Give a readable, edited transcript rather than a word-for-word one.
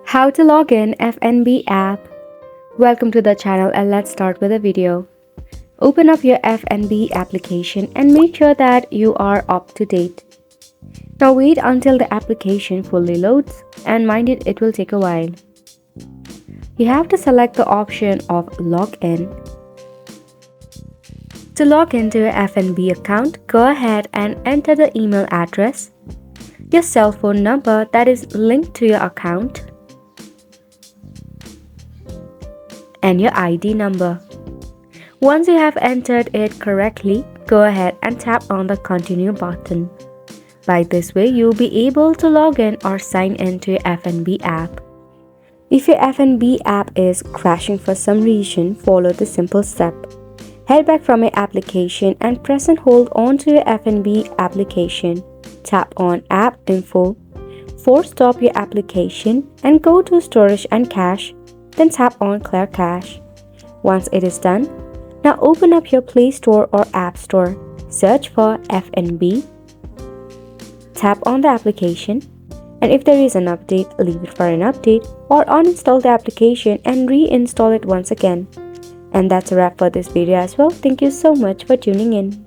How to log in FNB app. Welcome to the channel and let's start with a video. Open up your FNB application and make sure that you are up to date. Now wait until the application fully loads and mind it will take a while. You have to select the option of login. To log into your FNB account, go ahead and enter the email address, your cell phone number that is linked to your account, and your ID number. Once you have entered it correctly, go ahead and tap on the continue button. By this way, you'll be able to log in or sign in to your FNB app. If your FNB app is crashing for some reason, follow the simple step. Head back from your application and press and hold on to your FNB application. Tap on App Info, force stop your application and go to Storage and Cache, then tap on Clear Cache. Once it is done, now open up your Play Store or App Store. Search for FNB. Tap on the application, and if there is an update, leave it for an update or uninstall the application and reinstall it once again. And that's a wrap for this video as well. Thank you so much for tuning in.